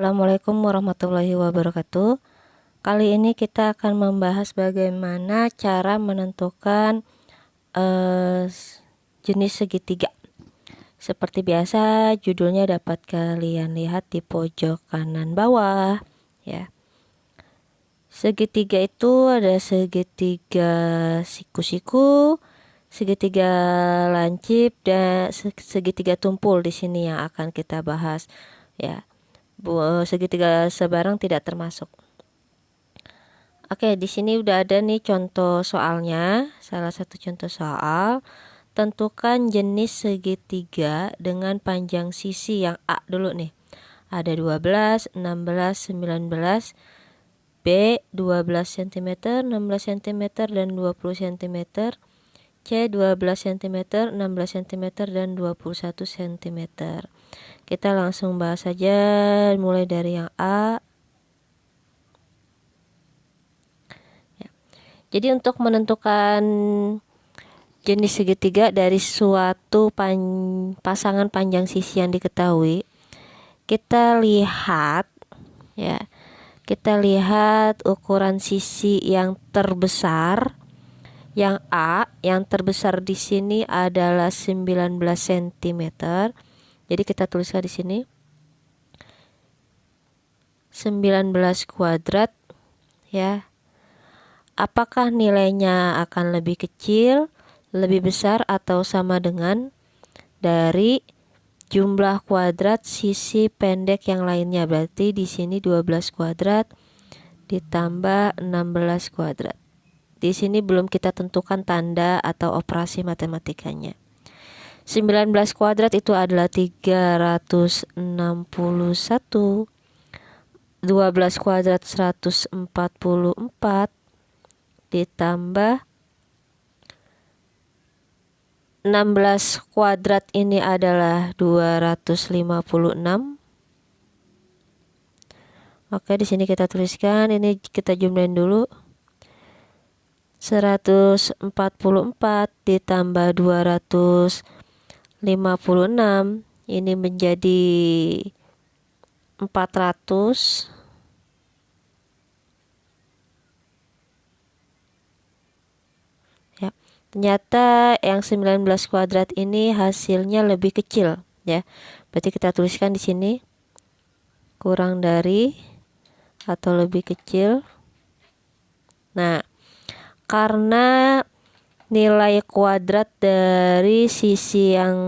Assalamualaikum warahmatullahi wabarakatuh. Kali ini kita akan membahas bagaimana cara menentukan jenis segitiga. Seperti biasa, judulnya dapat kalian lihat di pojok kanan bawah ya. Segitiga itu ada segitiga siku-siku, segitiga lancip, dan segitiga tumpul. Di sini yang akan kita bahas ya. Segitiga sebarang tidak termasuk. Oke, di sini udah ada nih contoh soalnya. Salah satu contoh soal, tentukan jenis segitiga dengan panjang sisi yang A dulu nih. Ada 12, 16, 19, B 12 cm, 16 cm, dan 20 cm, C 12 cm, 16 cm, dan 21 cm. Kita langsung bahas saja mulai dari yang A. Ya. Jadi untuk menentukan jenis segitiga dari suatu pasangan panjang sisi yang diketahui, kita lihat ya. Kita lihat ukuran sisi yang terbesar. Yang A, yang terbesar di sini adalah 19 cm. Jadi kita tuliskan di sini 19 kuadrat ya. Apakah nilainya akan lebih kecil, lebih besar, atau sama dengan dari jumlah kuadrat sisi pendek yang lainnya? Berarti di sini 12 kuadrat ditambah 16 kuadrat. Di sini belum kita tentukan tanda atau operasi matematikanya. 19 kuadrat itu adalah 361, 12 kuadrat 144, ditambah 16 kuadrat ini adalah 256. Oke, di sini kita tuliskan, ini kita jumlahin dulu. 144 ditambah 256 ini menjadi 400. Ya. Ternyata yang 19 kuadrat ini hasilnya lebih kecil ya. Berarti kita tuliskan di sini kurang dari atau lebih kecil. Nah, karena nilai kuadrat dari sisi yang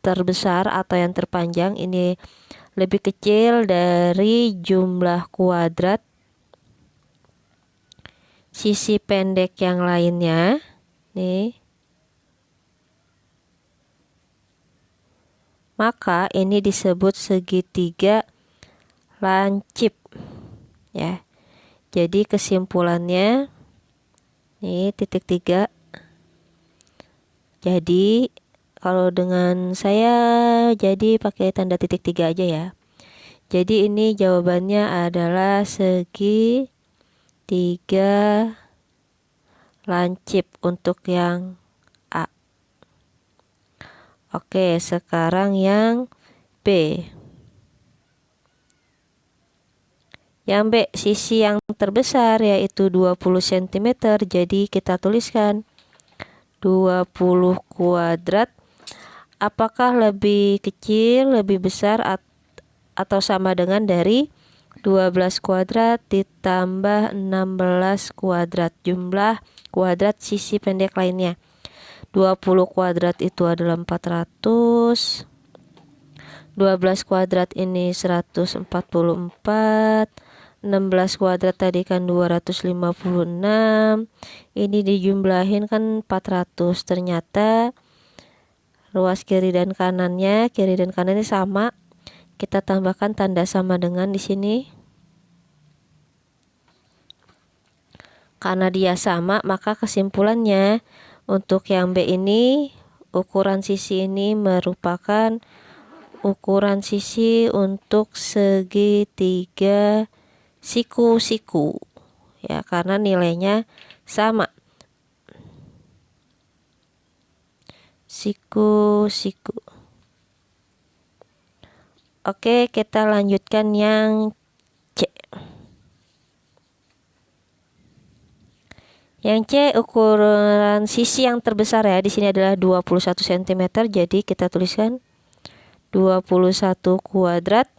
terbesar atau yang terpanjang ini lebih kecil dari jumlah kuadrat sisi pendek yang lainnya nih, maka ini disebut segitiga lancip ya. Jadi kesimpulannya nih titik 3. Jadi kalau dengan saya jadi pakai tanda titik 3 aja ya. Jadi ini jawabannya adalah segitiga lancip untuk yang A. Oke, sekarang yang B. Yang B, sisi yang terbesar yaitu 20 cm. Jadi kita tuliskan 20 kuadrat. Apakah lebih kecil, lebih besar, atau sama dengan dari 12 kuadrat ditambah 16 kuadrat jumlah kuadrat sisi pendek lainnya. 20 kuadrat itu adalah 400. 12 kuadrat ini 144. 16 kuadrat tadi kan 256. Ini dijumlahin kan 400. Ternyata ruas kiri dan kanannya sama. Kita tambahkan tanda sama dengan di sini. Karena dia sama, maka kesimpulannya untuk yang B ini ukuran sisi ini merupakan ukuran sisi untuk segitiga siku-siku ya, karena nilainya sama. Siku-siku. Oke, kita lanjutkan yang C. Yang C, ukuran sisi yang terbesar ya. Di sini adalah 21 cm. Jadi kita tuliskan 21 kuadrat.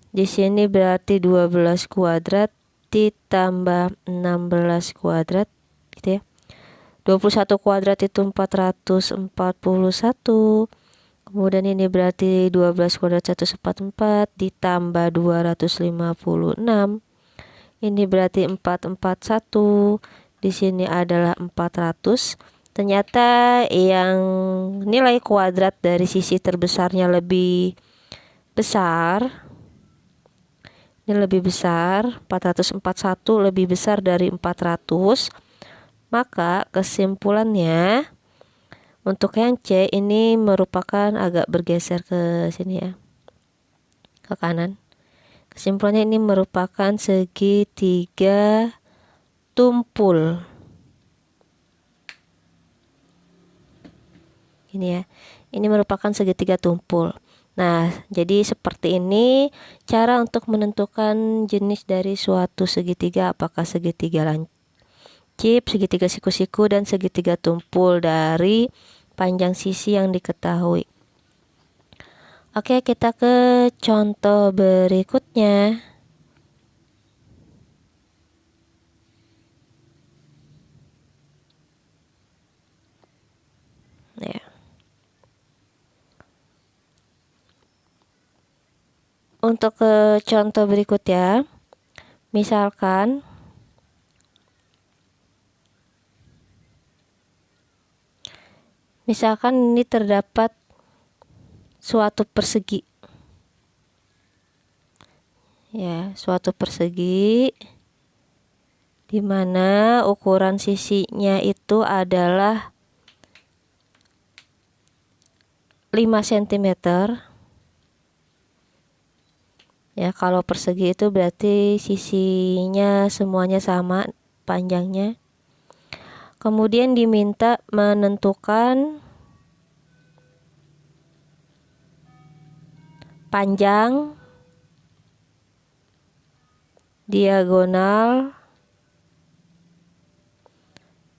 Di sini berarti 12 kuadrat ditambah 16 kuadrat gitu ya. 21 kuadrat itu 441. Kemudian ini berarti 12 kuadrat 144 ditambah 256. Ini berarti 441. Di sini adalah 400. Ternyata yang nilai kuadrat dari sisi terbesarnya lebih besar. Ini lebih besar, 441 lebih besar dari 400. Maka kesimpulannya untuk yang C ini merupakan agak bergeser ke sini ya, ke kanan. Kesimpulannya ini merupakan segitiga tumpul. Ini ya, ini merupakan segitiga tumpul. Nah, jadi seperti ini cara untuk menentukan jenis dari suatu segitiga, apakah segitiga lancip, segitiga siku-siku, dan segitiga tumpul dari panjang sisi yang diketahui. Oke, kita ke contoh berikutnya. Ya. Untuk ke contoh berikut ya, misalkan ini terdapat suatu persegi. Ya, suatu persegi di mana ukuran sisinya itu adalah 5 cm. Ya, kalau persegi itu berarti sisinya semuanya sama panjangnya. Kemudian diminta menentukan panjang, diagonal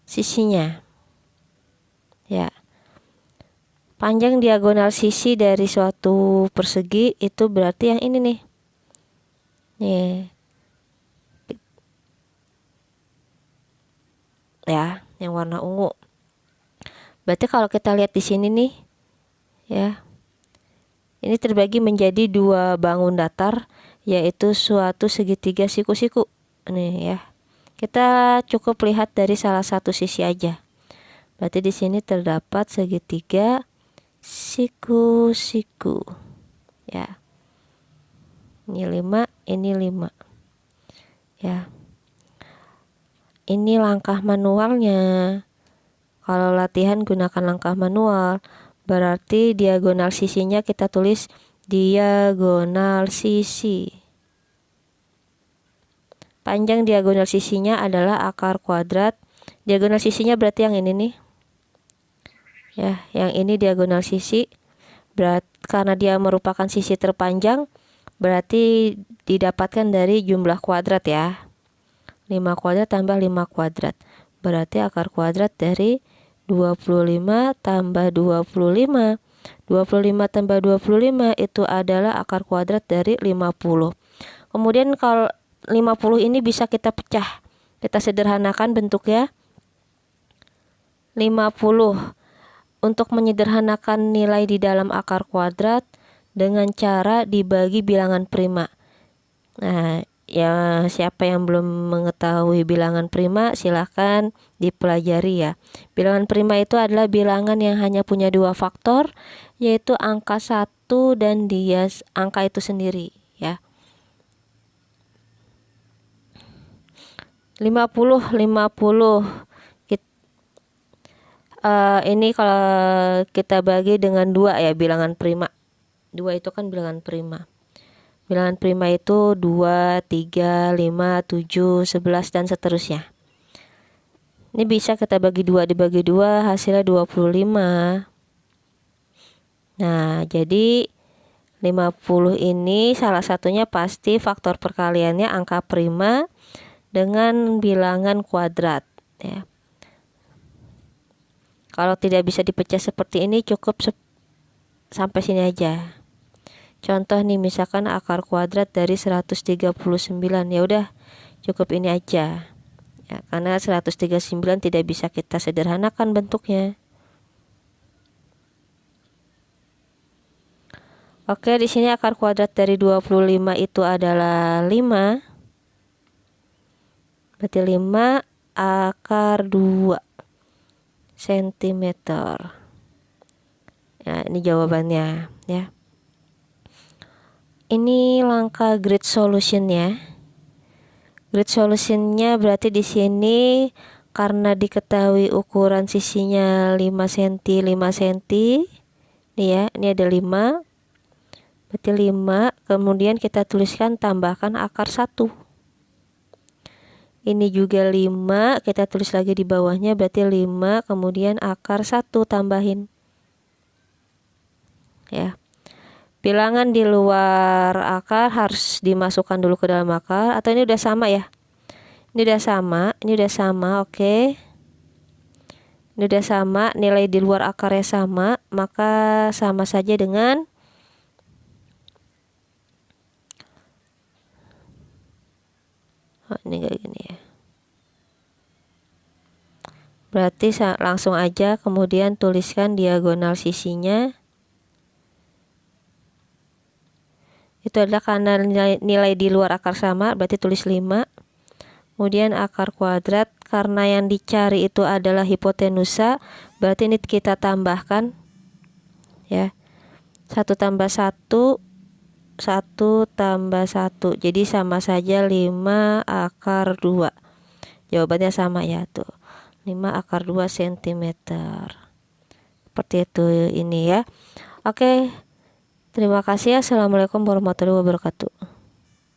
sisinya. Ya. Panjang diagonal sisi dari suatu persegi itu berarti yang ini nih. Nih. Ya, yang warna ungu. Berarti kalau kita lihat di sini nih, ya. Ini terbagi menjadi dua bangun datar, yaitu suatu segitiga siku-siku. Nih ya. Kita cukup lihat dari salah satu sisi aja. Berarti di sini terdapat segitiga siku-siku. Ya. Ini 5, ini 5. Ya. Ini langkah manualnya. Kalau latihan gunakan langkah manual, berarti diagonal sisinya kita tulis diagonal sisi. Panjang diagonal sisinya adalah akar kuadrat. Diagonal sisinya berarti yang ini nih. Ya, yang ini diagonal sisi. Karena dia merupakan sisi terpanjang, berarti didapatkan dari jumlah kuadrat ya. 5 kuadrat tambah 5 kuadrat. Berarti akar kuadrat dari 25 tambah 25. 25 tambah 25 itu adalah akar kuadrat dari 50. Kemudian kalau 50 ini bisa kita pecah. Kita sederhanakan bentuknya. 50 untuk menyederhanakan nilai di dalam akar kuadrat dengan cara dibagi bilangan prima. Nah, ya siapa yang belum mengetahui bilangan prima silahkan dipelajari ya. Bilangan prima itu adalah bilangan yang hanya punya dua faktor, yaitu angka 1 dan angka itu sendiri ya. 50 ini kalau kita bagi dengan 2 ya bilangan prima. 2 itu kan bilangan prima. Bilangan prima itu 2, 3, 5, 7, 11 dan seterusnya. Ini bisa kita bagi 2 dibagi 2 hasilnya 25. Nah, jadi 50 ini salah satunya pasti faktor perkaliannya angka prima dengan bilangan kuadrat ya. Kalau tidak bisa dipecah seperti ini cukup sampai sini aja. Contoh nih, misalkan akar kuadrat dari 139, ya udah cukup ini aja ya, karena 139 tidak bisa kita sederhanakan bentuknya. Oke, di sini akar kuadrat dari 25 itu adalah 5. Berarti 5 akar 2 cm. Ya, ini jawabannya ya. Ini langkah grid solution ya. Grid solutionnya berarti di sini karena diketahui ukuran sisinya 5 cm 5 cm. Nih ya, ini ada 5. Berarti 5, kemudian kita tuliskan tambahkan akar 1. Ini juga 5, kita tulis lagi di bawahnya, berarti 5 kemudian akar 1 tambahin ya. Bilangan di luar akar harus dimasukkan dulu ke dalam akar, atau ini udah sama ya. Ini udah sama, oke. Ini udah sama, nilai di luar akarnya sama, maka sama saja dengan ini kayak gini ya. Berarti langsung aja kemudian tuliskan diagonal sisinya. Itu adalah karena nilai di luar akar sama, berarti tulis 5. Kemudian akar kuadrat, karena yang dicari itu adalah hipotenusa, berarti ini kita tambahkan ya. 1 tambah 1, 1 tambah 1, jadi sama saja 5 akar 2. Jawabannya sama ya tuh, 5 akar 2 cm. Seperti itu ini ya. Oke, terima kasih. Assalamualaikum warahmatullahi wabarakatuh.